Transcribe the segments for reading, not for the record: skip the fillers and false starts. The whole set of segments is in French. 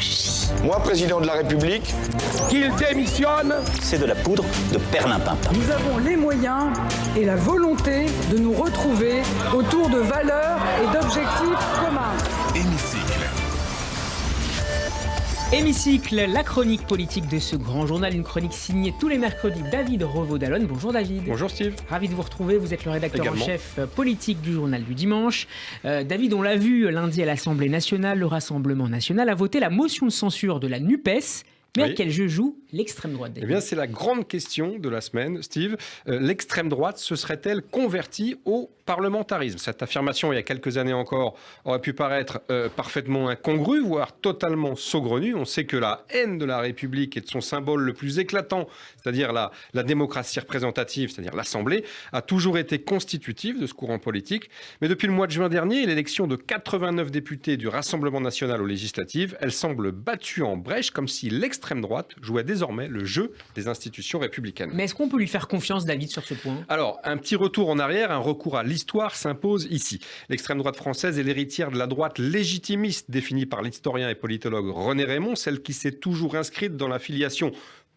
démagogie. Moi, président de la République, qu'il démissionne. C'est de la poudre de perlimpinpin. Nous avons les moyens et la volonté de nous retrouver autour de valeurs et d'objectifs communs. Hémicycle, la chronique politique de ce grand journal, une chronique signée tous les mercredis David Revaud-Dallon. Bonjour David. Bonjour Steve. Ravi de vous retrouver, vous êtes le rédacteur Également. en chef politique du journal du dimanche. David, on l'a vu lundi à l'Assemblée nationale, le Rassemblement national a voté la motion de censure de la NUPES. Mais Oui. à quel jeu joue l'extrême droite, David ? Eh bien, c'est la grande question de la semaine, Steve. L'extrême droite se serait-elle convertie au parlementarisme ? Cette affirmation, il y a quelques années encore, aurait pu paraître parfaitement incongrue, voire totalement saugrenue. On sait que la haine de la République et de son symbole le plus éclatant, c'est-à-dire la démocratie représentative, c'est-à-dire l'Assemblée, a toujours été constitutive de ce courant politique. Mais depuis le mois de juin dernier, l'élection de 89 députés du Rassemblement national aux législatives, elle semble battue en brèche, comme si l'extrême droite jouait désormais le jeu des institutions républicaines. Mais est-ce qu'on peut lui faire confiance, David, sur ce point ? Alors, un petit retour en arrière, un recours à l'histoire s'impose ici. L'extrême droite française est l'héritière de la droite légitimiste définie par l'historien et politologue René Raymond, celle qui s'est toujours inscrite dans la filiation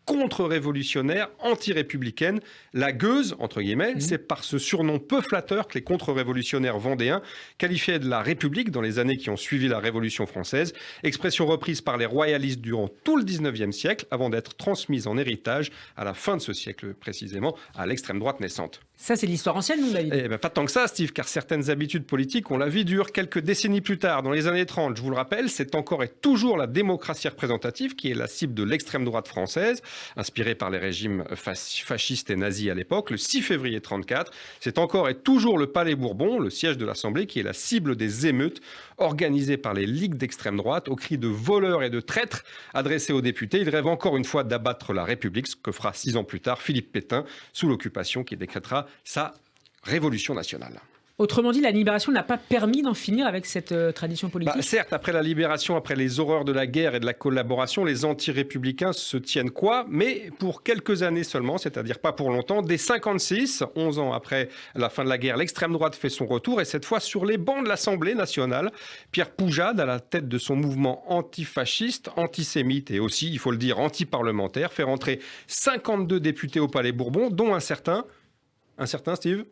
contre-révolutionnaire, anti-républicaine. La gueuse, entre guillemets, c'est par ce surnom peu flatteur que les contre-révolutionnaires vendéens qualifiaient de la République dans les années qui ont suivi la Révolution française, expression reprise par les royalistes durant tout le 19e siècle, avant d'être transmise en héritage à la fin de ce siècle précisément, à l'extrême droite naissante. Ça, c'est l'histoire ancienne, non, David ? Eh ben, pas tant que ça, Steve, car certaines habitudes politiques ont la vie dure. Quelques décennies plus tard, dans les années 30, je vous le rappelle, c'est encore et toujours la démocratie représentative qui est la cible de l'extrême droite française, inspirée par les régimes fascistes et nazis à l'époque. Le 6 février 1934, c'est encore et toujours le Palais Bourbon, le siège de l'Assemblée, qui est la cible des émeutes organisées par les ligues d'extrême droite, au cri de voleurs et de traîtres adressés aux députés. Ils rêvent encore une fois d'abattre la République, ce que fera 6 ans plus tard Philippe Pétain, sous l'occupation, qui décrétera sa révolution nationale. Autrement dit, la libération n'a pas permis d'en finir avec cette tradition politique ? Certes, après la libération, après les horreurs de la guerre et de la collaboration, les anti-républicains se tiennent quoi ? Mais pour quelques années seulement, c'est-à-dire pas pour longtemps. Dès 1956, 11 ans après la fin de la guerre, l'extrême droite fait son retour, et cette fois sur les bancs de l'Assemblée nationale. Pierre Poujade, à la tête de son mouvement antifasciste, antisémite et aussi, il faut le dire, anti-parlementaire, fait rentrer 52 députés au Palais Bourbon, dont un certain Steve ?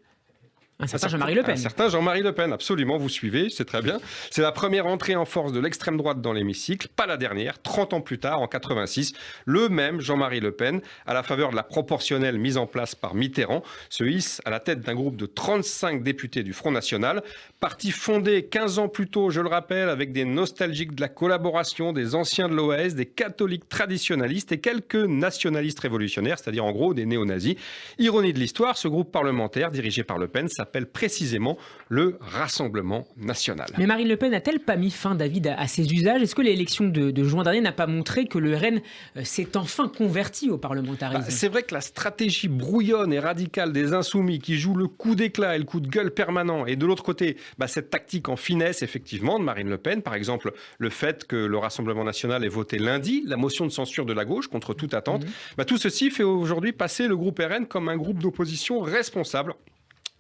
Un certain Jean-Marie Le Pen. Un certain Jean-Marie Le Pen, absolument, vous suivez, c'est très bien. C'est la première entrée en force de l'extrême droite dans l'hémicycle, pas la dernière, 30 ans plus tard, en 86. Le même Jean-Marie Le Pen, à la faveur de la proportionnelle mise en place par Mitterrand, se hisse à la tête d'un groupe de 35 députés du Front National, parti fondé 15 ans plus tôt, je le rappelle, avec des nostalgiques de la collaboration, des anciens de l'OAS, des catholiques traditionalistes et quelques nationalistes révolutionnaires, c'est-à-dire en gros des néo-nazis. Ironie de l'histoire, ce groupe parlementaire dirigé par Le Pen s'appelle précisément le Rassemblement national. Mais Marine Le Pen n'a-t-elle pas mis fin, David, à ses usages ? Est-ce que l'élection de juin dernier n'a pas montré que le RN s'est enfin converti au parlementarisme ? C'est vrai que la stratégie brouillonne et radicale des Insoumis qui jouent le coup d'éclat et le coup de gueule permanent, et de l'autre côté, cette tactique en finesse, effectivement, de Marine Le Pen, par exemple, le fait que le Rassemblement national ait voté lundi la motion de censure de la gauche contre toute attente, tout ceci fait aujourd'hui passer le groupe RN comme un groupe d'opposition responsable.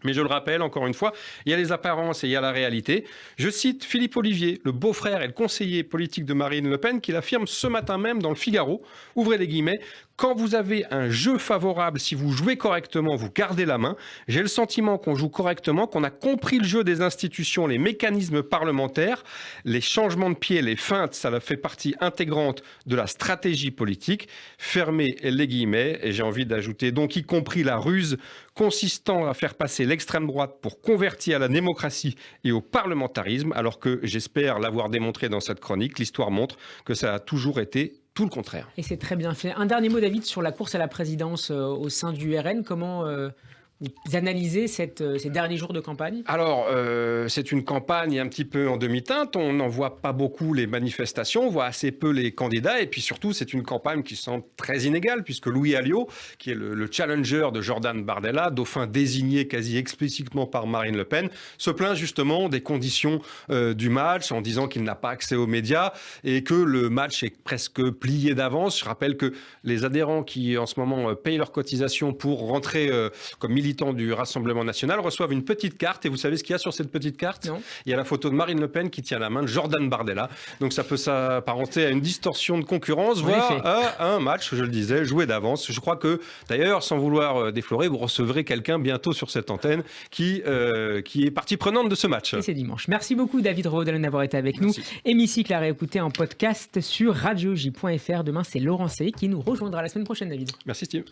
Mais je le rappelle, encore une fois, il y a les apparences et il y a la réalité. Je cite Philippe Ollivier, le beau-frère et le conseiller politique de Marine Le Pen, qui l'affirme ce matin même dans le Figaro, ouvrez les guillemets, « Quand vous avez un jeu favorable, si vous jouez correctement, vous gardez la main. J'ai le sentiment qu'on joue correctement, qu'on a compris le jeu des institutions, les mécanismes parlementaires, les changements de pied, les feintes, ça fait partie intégrante de la stratégie politique. » Fermez les guillemets, et j'ai envie d'ajouter donc y compris la ruse consistant à faire passer l'extrême droite pour convertir à la démocratie et au parlementarisme, alors que, j'espère l'avoir démontré dans cette chronique, l'histoire montre que ça a toujours été tout le contraire. Et c'est très bien fait. Un dernier mot, David, sur la course à la présidence au sein du RN. Comment vous analysez ces derniers jours de campagne ? Alors, c'est une campagne un petit peu en demi-teinte. On n'en voit pas beaucoup les manifestations, on voit assez peu les candidats. Et puis surtout, c'est une campagne qui semble très inégale, puisque Louis Alliot, qui est le challenger de Jordan Bardella, dauphin désigné quasi explicitement par Marine Le Pen, se plaint justement des conditions du match, en disant qu'il n'a pas accès aux médias et que le match est presque plié d'avance. Je rappelle que les adhérents qui, en ce moment, payent leurs cotisations pour rentrer comme militants militants du Rassemblement national reçoivent une petite carte. Et vous savez ce qu'il y a sur cette petite carte ? Non. Il y a la photo de Marine Le Pen qui tient la main de Jordan Bardella. Donc ça peut s'apparenter à une distorsion de concurrence, voire à un match, je le disais, joué d'avance. Je crois que, d'ailleurs, sans vouloir déflorer, vous recevrez quelqu'un bientôt sur cette antenne qui est partie prenante de ce match. Et c'est dimanche. Merci beaucoup David Raudel d'avoir été avec nous. Merci. Hémicycle à réécouter en podcast sur radioj.fr. Demain, c'est Laurent C qui nous rejoindra la semaine prochaine, David. Merci Steve.